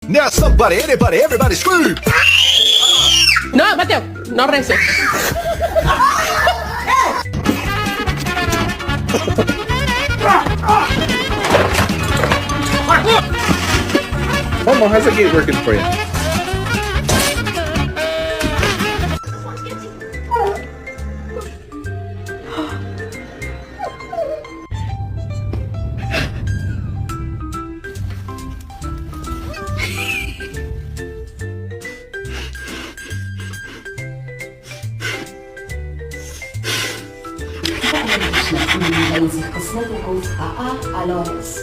Now somebody, anybody, everybody scream! No, Mateo, no reces. Momo, how's the gate working for you? Dla innych kosmetyków AA Aloes.